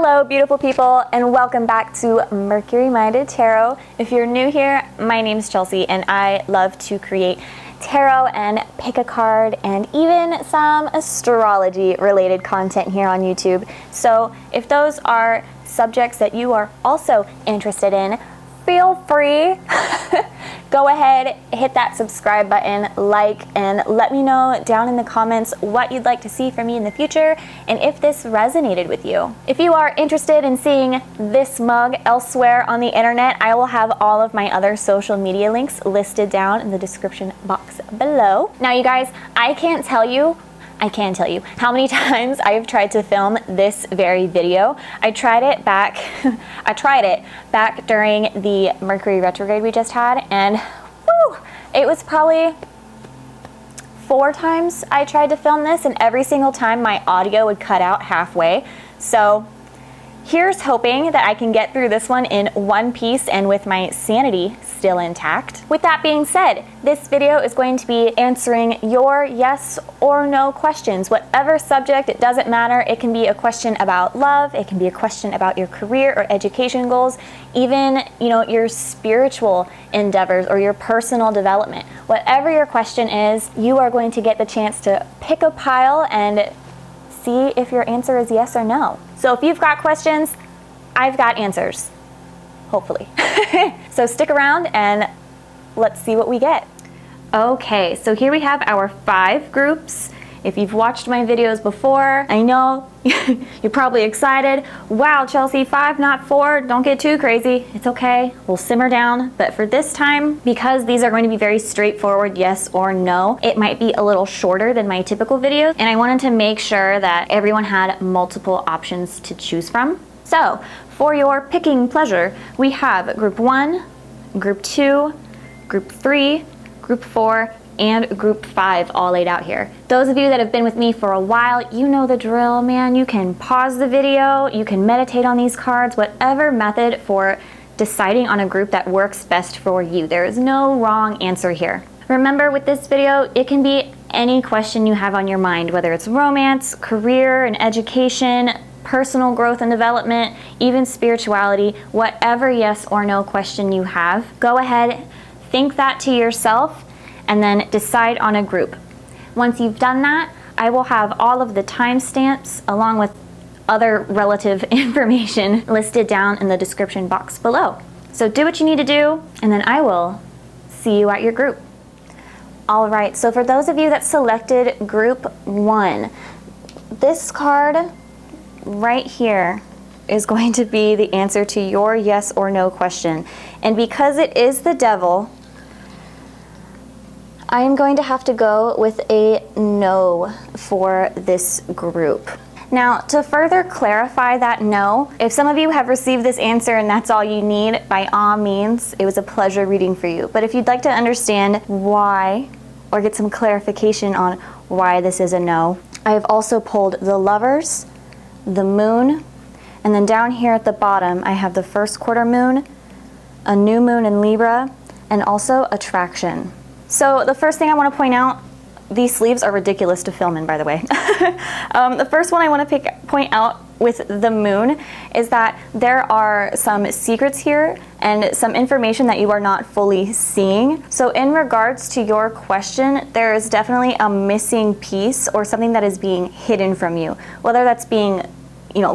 Hello beautiful people, and welcome back to Mercury Minded Tarot. If you're new here, my name is Chelsea and I love to create tarot and pick a card and even some astrology related content here on YouTube. So if those are subjects that you are also interested in, feel free. Go ahead, hit that subscribe button, like, and let me know down in the comments what you'd like to see from me in the future and if this resonated with you. If you are interested in seeing this mug elsewhere on the internet, I will have all of my other social media links listed down in the description box below. Now you guys, I can tell you how many times I've tried to film this very video. I tried it back during the Mercury retrograde we just had, and whew, it was probably 4 times I tried to film this, and every single time my audio would cut out halfway. So here's hoping that I can get through this one in one piece and with my sanity still intact. With that being said, this video is going to be answering your yes or no questions. Whatever subject, it doesn't matter. It can be a question about love, it can be a question about your career or education goals, even, your spiritual endeavors or your personal development. Whatever your question is, you are going to get the chance to pick a pile and see if your answer is yes or no. So if you've got questions, I've got answers, hopefully. So stick around and let's see what we get. Okay, so here we have our 5 groups. If you've watched my videos before, I know you're probably excited. Wow, Chelsea, 5, not 4. Don't get too crazy. It's okay. We'll simmer down. But for this time, because these are going to be very straightforward yes or no, it might be a little shorter than my typical videos. And I wanted to make sure that everyone had multiple options to choose from. So for your picking pleasure, we have group 1, group 2, group 3, group 4, and group 5 all laid out here. Those of you that have been with me for a while, you know the drill, man. You can pause the video, you can meditate on these cards, whatever method for deciding on a group that works best for you. There is no wrong answer here. Remember, with this video, it can be any question you have on your mind, whether it's romance, career and education, personal growth and development, even spirituality, whatever yes or no question you have. Go ahead, think that to yourself, and then decide on a group. Once you've done that, I will have all of the timestamps along with other relative information listed down in the description box below. So do what you need to do, and then I will see you at your group. All right, so for those of you that selected group 1, this card right here is going to be the answer to your yes or no question. And because it is the devil, I am going to have to go with a no for this group. Now, to further clarify that no, if some of you have received this answer and that's all you need, by all means, it was a pleasure reading for you. But if you'd like to understand why, or get some clarification on why this is a no, I have also pulled the Lovers, the Moon, and then down here at the bottom, I have the first quarter moon, a new moon in Libra, and also attraction. So the first thing I want to point out, these sleeves are ridiculous to film in, by the way. The first one I want to point out with the moon is that there are some secrets here and some information that you are not fully seeing. So in regards to your question, there is definitely a missing piece or something that is being hidden from you, whether that's being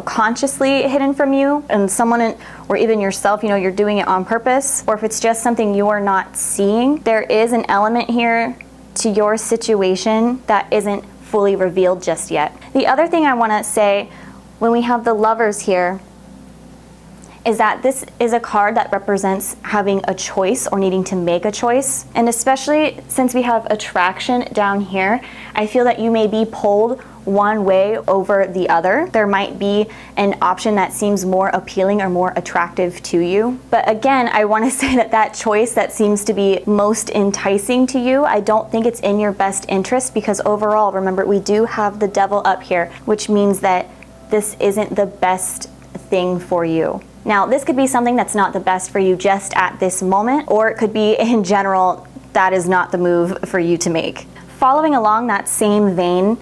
consciously hidden from you and someone or even yourself, you're doing it on purpose, or if it's just something you are not seeing. There is an element here to your situation that isn't fully revealed just yet. The other thing I want to say when we have the Lovers here is that this is a card that represents having a choice or needing to make a choice. And especially since we have attraction down here, I feel that you may be pulled one way over the other. There might be an option that seems more appealing or more attractive to you. But again, I want to say that choice that seems to be most enticing to you, I don't think it's in your best interest, because overall, remember, we do have the devil up here, which means that this isn't the best thing for you. Now, this could be something that's not the best for you just at this moment, or it could be in general, that is not the move for you to make. Following along that same vein,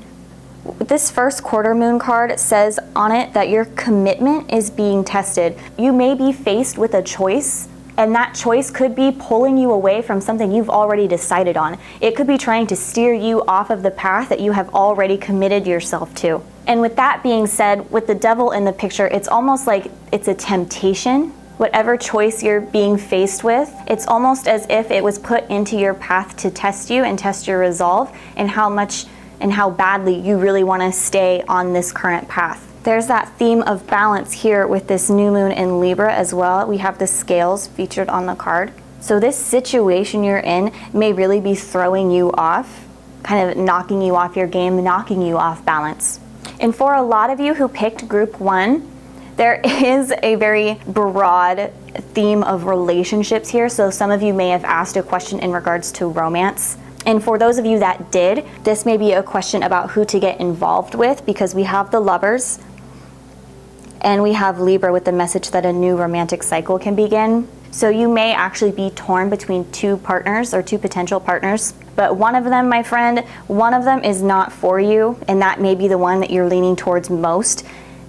This first quarter moon card says on it that your commitment is being tested. You may be faced with a choice, and that choice could be pulling you away from something you've already decided on. It could be trying to steer you off of the path that you have already committed yourself to. And with that being said, with the devil in the picture, it's almost like it's a temptation. Whatever choice you're being faced with, it's almost as if it was put into your path to test you and test your resolve and how much and how badly you really want to stay on this current path. There's that theme of balance here with this new moon in Libra as well. We have the scales featured on the card. So this situation you're in may really be throwing you off, kind of knocking you off your game, knocking you off balance. And for a lot of you who picked group 1, there is a very broad theme of relationships here. So some of you may have asked a question in regards to romance. And for those of you that did, this may be a question about who to get involved with, because we have the Lovers and we have Libra with the message that a new romantic cycle can begin. So you may actually be torn between 2 partners or 2 potential partners, but one of them, my friend, one of them is not for you, and that may be the one that you're leaning towards most.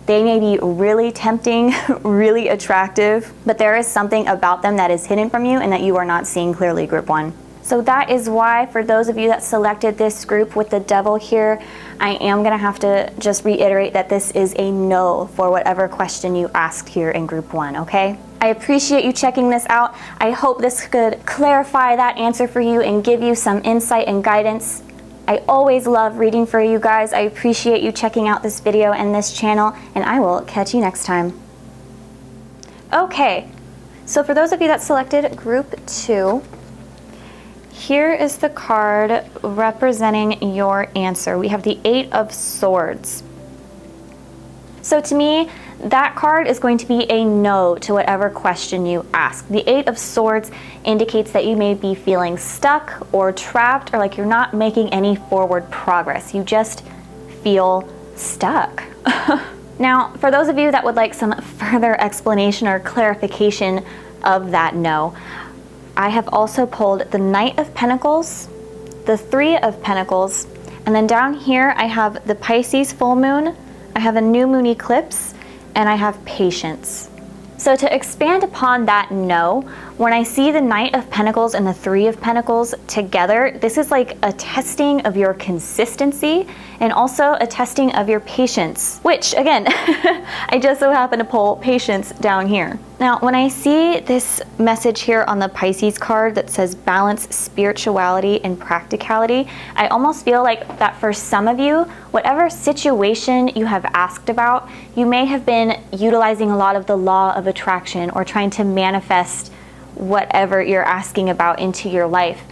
They may be really tempting, really attractive, but there is something about them that is hidden from you and that you are not seeing clearly, group 1. So that is why, for those of you that selected this group with the devil here, I am gonna have to just reiterate that this is a no for whatever question you asked here in group 1, okay? I appreciate you checking this out. I hope this could clarify that answer for you and give you some insight and guidance. I always love reading for you guys. I appreciate you checking out this video and this channel, and I will catch you next time. Okay, so for those of you that selected group 2, here is the card representing your answer. We have the 8 of Swords. So to me, that card is going to be a no to whatever question you ask. The 8 of Swords indicates that you may be feeling stuck or trapped, or like you're not making any forward progress. You just feel stuck. Now, for those of you that would like some further explanation or clarification of that no, I have also pulled the Knight of Pentacles, the 3 of Pentacles, and then down here I have the Pisces full moon, I have a new moon eclipse, and I have Patience. So to expand upon that no, when I see the Knight of Pentacles and the 3 of Pentacles together, this is like a testing of your consistency and also a testing of your patience, which again, I just so happen to pull Patience down here. Now, when I see this message here on the Pisces card that says balance spirituality and practicality, I almost feel like that for some of you, whatever situation you have asked about, you may have been utilizing a lot of the law of attraction or trying to manifest whatever you're asking about into your life.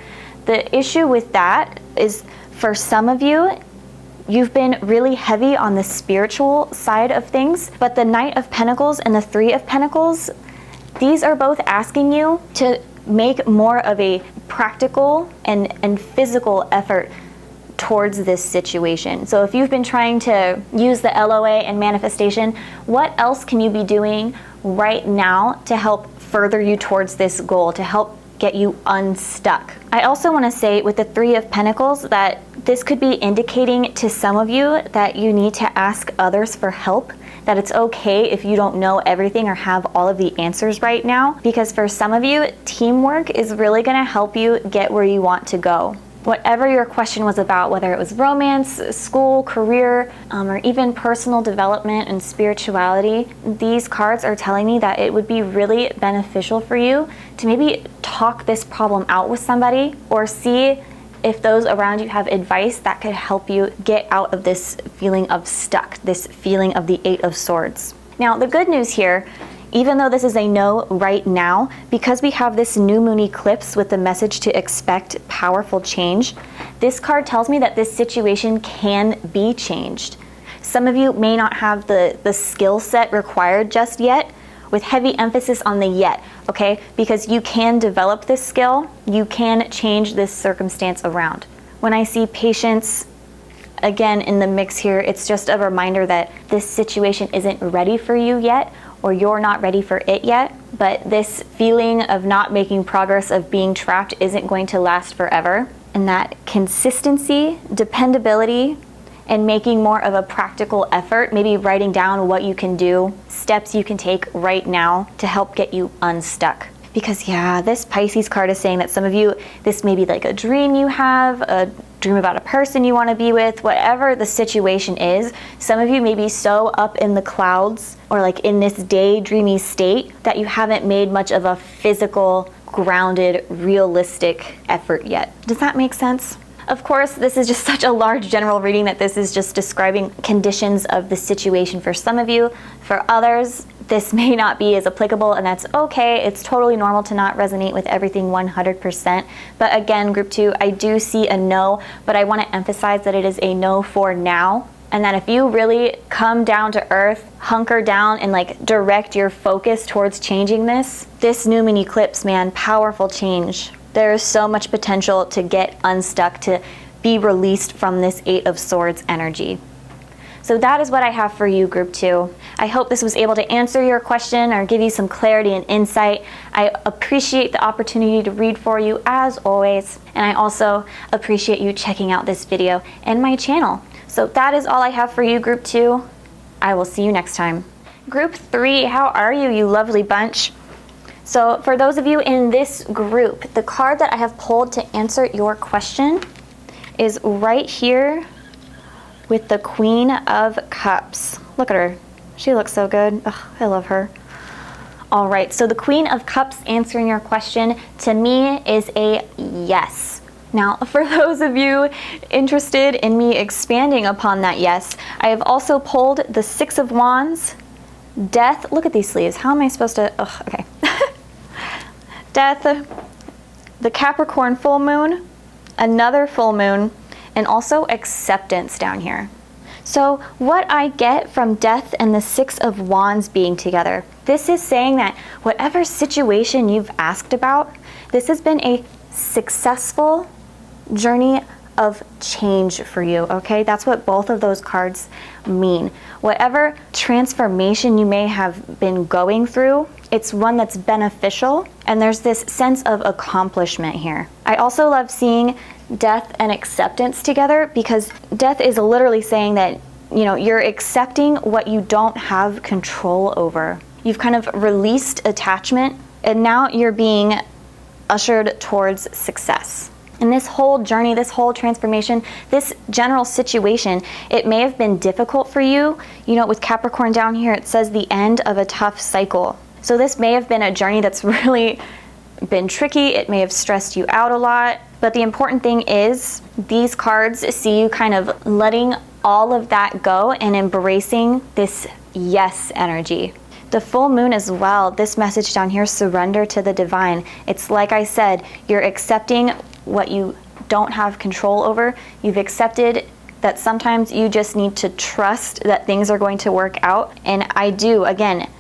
The issue with that is, for some of you, you've been really heavy on the spiritual side of things, but the Knight of Pentacles and the 3 of Pentacles, these are both asking you to make more of a practical and physical effort towards this situation. So if you've been trying to use the LOA and manifestation, what else can you be doing right now to help further you towards this goal, to help get you unstuck? I also want to say with the 3 of Pentacles that this could be indicating to some of you that you need to ask others for help, that it's okay if you don't know everything or have all of the answers right now, because for some of you, teamwork is really going to help you get where you want to go. Whatever your question was about, whether it was romance, school, career, or even personal development and spirituality, these cards are telling me that it would be really beneficial for you to maybe talk this problem out with somebody, or see if those around you have advice that could help you get out of this feeling of stuck, this feeling of the 8 of Swords. Now, the good news here, even though this is a no right now, because we have this new moon eclipse with the message to expect powerful change, this card tells me that this situation can be changed. Some of you may not have the skill set required just yet, with heavy emphasis on the yet, okay? Because you can develop this skill, you can change this circumstance around. When I see Patience, again, in the mix here, it's just a reminder that this situation isn't ready for you yet, or you're not ready for it yet, but this feeling of not making progress, of being trapped, isn't going to last forever. And that consistency, dependability, and making more of a practical effort, maybe writing down what you can do, steps you can take right now to help get you unstuck. Because yeah, this Pisces card is saying that some of you, this may be like a dream you have, a dream about a person you want to be with, whatever the situation is. Some of you may be so up in the clouds or like in this daydreamy state that you haven't made much of a physical, grounded, realistic effort yet. Does that make sense? Of course, this is just such a large general reading that this is just describing conditions of the situation for some of you. For others, this may not be as applicable, and that's okay. It's totally normal to not resonate with everything 100%. But again, group 2, I do see a no, but I want to emphasize that it is a no for now. And that if you really come down to earth, hunker down, and like direct your focus towards changing this new moon eclipse, man, powerful change. There is so much potential to get unstuck, to be released from this 8 of Swords energy. So that is what I have for you, group 2. I hope this was able to answer your question or give you some clarity and insight. I appreciate the opportunity to read for you as always, and I also appreciate you checking out this video and my channel. So that is all I have for you, group 2. I will see you next time. Group 3, how are you, you lovely bunch? So for those of you in this group, the card that I have pulled to answer your question is right here with the Queen of Cups. Look at her. She looks so good. Ugh, I love her. All right, so the Queen of Cups answering your question to me is a yes. Now, for those of you interested in me expanding upon that yes, I have also pulled the 6 of Wands, Death. Look at these sleeves. How am I supposed to, okay. Death, the Capricorn full moon, another full moon, and also acceptance down here. So what I get from Death and the 6 of Wands being together, this is saying that whatever situation you've asked about, this has been a successful journey of change for you, okay? That's what both of those cards mean. Whatever transformation you may have been going through, it's one that's beneficial, and there's this sense of accomplishment here. I also love seeing Death and acceptance together, because Death is literally saying that, you know, you're accepting what you don't have control over. You've kind of released attachment, and now you're being ushered towards success. And this whole journey, this whole transformation, this general situation, it may have been difficult for you. You know, with Capricorn down here, it says the end of a tough cycle. So this may have been a journey that's really been tricky. It may have stressed you out a lot. But the important thing is these cards see you kind of letting all of that go and embracing this yes energy. The full moon as well, this message down here, surrender to the divine. It's like I said, you're accepting what you don't have control over. You've accepted that sometimes you just need to trust that things are going to work out. And I do, again,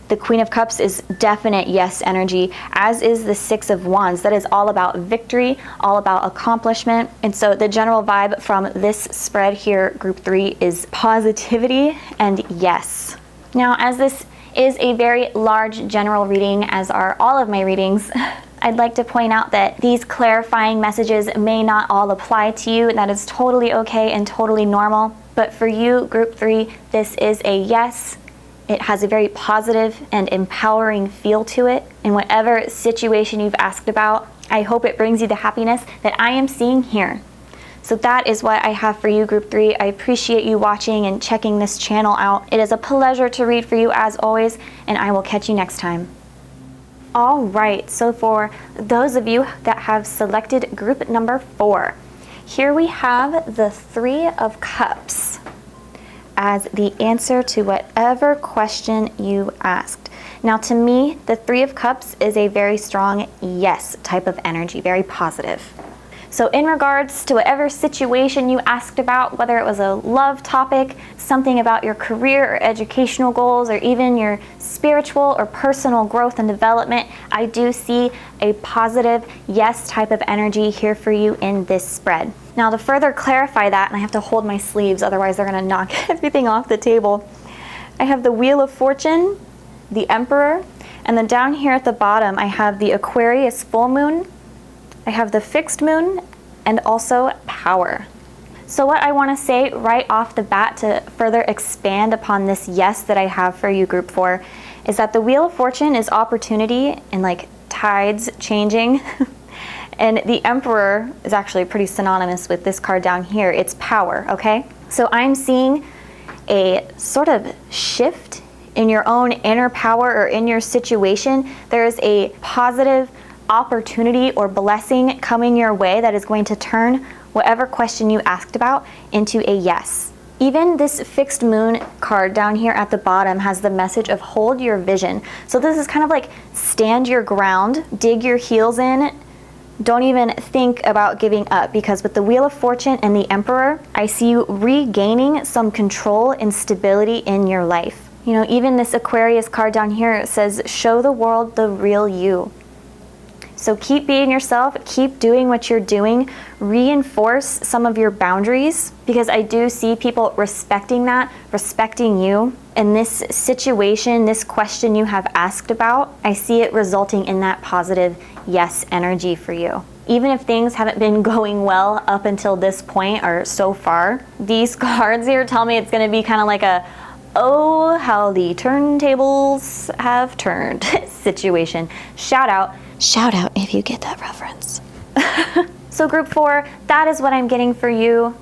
the Queen of Cups is definite yes energy, as is the 6 of Wands. That is all about victory, all about accomplishment. And so the general vibe from this spread here, group 3, is positivity and yes. Now, as this is a very large general reading, as are all of my readings, I'd like to point out that these clarifying messages may not all apply to you, and that is totally okay and totally normal. But for you, group 3, this is a yes. It has a very positive and empowering feel to it. In whatever situation you've asked about, I hope it brings you the happiness that I am seeing here. So that is what I have for you, group 3. I appreciate you watching and checking this channel out. It is a pleasure to read for you as always, and I will catch you next time. All right, so for those of you that have selected group number 4, here we have the 3 of Cups as the answer to whatever question you asked. Now, to me, the 3 of Cups is a very strong yes type of energy, very positive. So in regards to whatever situation you asked about, whether it was a love topic, something about your career or educational goals, or even your spiritual or personal growth and development, I do see a positive yes type of energy here for you in this spread. Now, to further clarify that, and I have to hold my sleeves, otherwise they're gonna knock everything off the table, I have the Wheel of Fortune, the Emperor, and then down here at the bottom, I have the Aquarius full moon, I have the fixed moon, and also power. So what I want to say right off the bat to further expand upon this yes that I have for you, group 4, is that the Wheel of Fortune is opportunity and like tides changing. And the Emperor is actually pretty synonymous with this card down here. It's power, okay? So I'm seeing a sort of shift in your own inner power or in your situation. There is a positive opportunity or blessing coming your way that is going to turn whatever question you asked about into a yes. Even this fixed moon card down here at the bottom has the message of hold your vision. So this is kind of like stand your ground, dig your heels in, don't even think about giving up, because with the Wheel of Fortune and the Emperor, I see you regaining some control and stability in your life. You know, even this Aquarius card down here says, show the world the real you. So keep being yourself, keep doing what you're doing, reinforce some of your boundaries, because I do see people respecting that, respecting you. And this situation, this question you have asked about, I see it resulting in that positive yes energy for you. Even if things haven't been going well up until this point or so far, these cards here tell me it's going to be kind of like a, oh, how the turntables have turned situation. Shout out if you get that reference. So group 4, that is what I'm getting for you.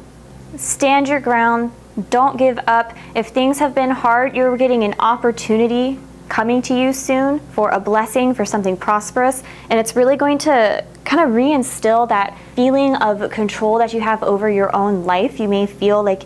Stand your ground. Don't give up. If things have been hard, you're getting an opportunity coming to you soon for a blessing, for something prosperous. And it's really going to kind of reinstill that feeling of control that you have over your own life. You may feel like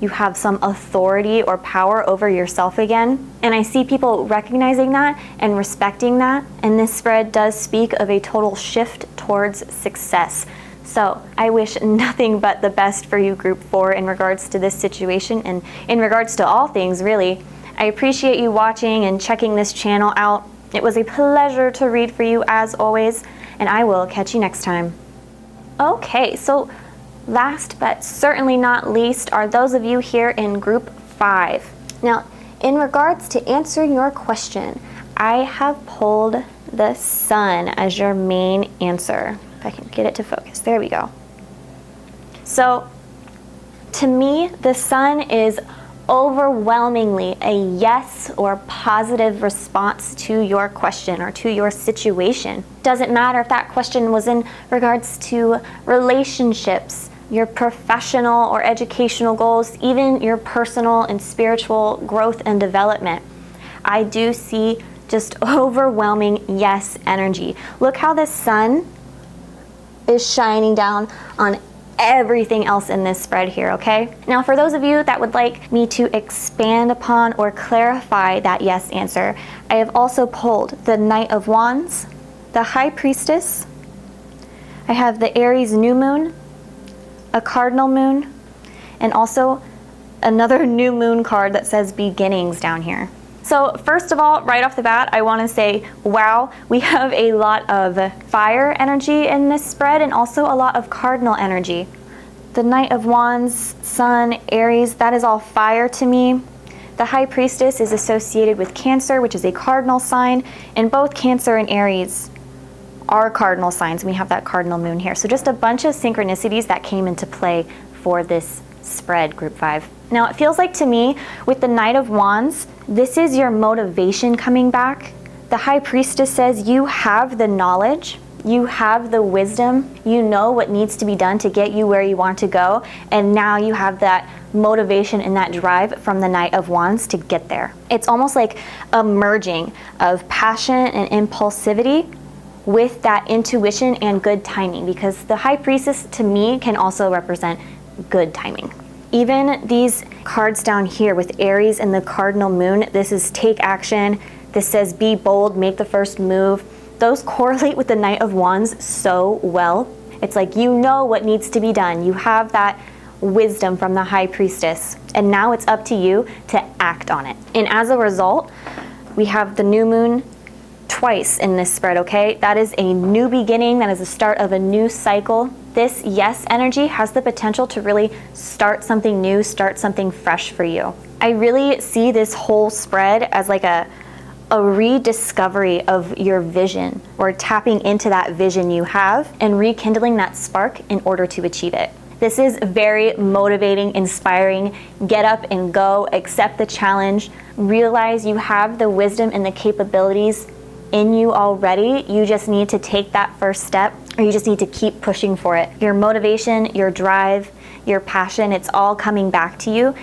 you have some authority or power over yourself again. And I see people recognizing that and respecting that. And this spread does speak of a total shift towards success. So I wish nothing but the best for you, group 4, in regards to this situation and in regards to all things, really. I appreciate you watching and checking this channel out. It was a pleasure to read for you as always, and I will catch you next time. Okay, so last but certainly not least are those of you here in group 5. Now, in regards to answering your question, I have pulled the Sun as your main answer. If I can get it to focus, there we go. So, to me, the Sun is overwhelmingly a yes or positive response to your question or to your situation. Doesn't matter if that question was in regards to relationships, your professional or educational goals, even your personal and spiritual growth and development. I do see just overwhelming yes energy. Look how the Sun is shining down on everything else in this spread here, okay? Now, for those of you that would like me to expand upon or clarify that yes answer, I have also pulled the Knight of Wands, the High Priestess, I have the Aries New Moon, a Cardinal Moon, and also another New Moon card that says Beginnings down here. So first of all, right off the bat, I want to say, wow, we have a lot of fire energy in this spread and also a lot of cardinal energy. The Knight of Wands, Sun, Aries, that is all fire to me. The High Priestess is associated with Cancer, which is a cardinal sign, and both Cancer and Aries are cardinal signs. We have that cardinal moon here. So just a bunch of synchronicities that came into play for this spread, group 5. Now, it feels like to me, with the Knight of Wands, this is your motivation coming back. The High Priestess says you have the knowledge, you have the wisdom, you know what needs to be done to get you where you want to go, and now you have that motivation and that drive from the Knight of Wands to get there. It's almost like a merging of passion and impulsivity with that intuition and good timing, because the High Priestess to me can also represent good timing. Even these cards down here with Aries and the Cardinal Moon, this is take action. This says be bold, make the first move. Those correlate with the Knight of Wands so well. It's like you know what needs to be done. You have that wisdom from the High Priestess, and now it's up to you to act on it. And as a result, we have the new moon twice in this spread, okay? That is a new beginning. That is the start of a new cycle. This yes energy has the potential to really start something new, start something fresh for you. I really see this whole spread as like a rediscovery of your vision, or tapping into that vision you have and rekindling that spark in order to achieve it. This is very motivating, inspiring. Get up and go, accept the challenge, realize you have the wisdom and the capabilities in you already. You just need to take that first step, or you just need to keep pushing for it. Your motivation, your drive, your passion, it's all coming back to you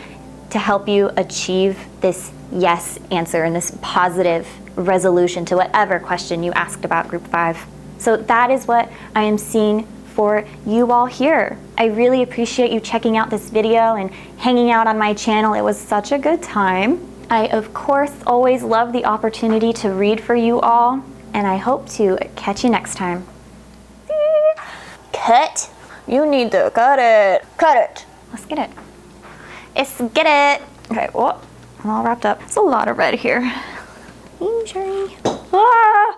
to help you achieve this yes answer and this positive resolution to whatever question you asked about group 5. So that is what I am seeing for you all here. I really appreciate you checking out this video and hanging out on my channel. It was such a good time. I, of course, always love the opportunity to read for you all, and I hope to catch you next time. Cut. You need to cut it. Cut it. Let's get it. Let's get it. Okay, well, I'm all wrapped up. It's a lot of red here. Ah!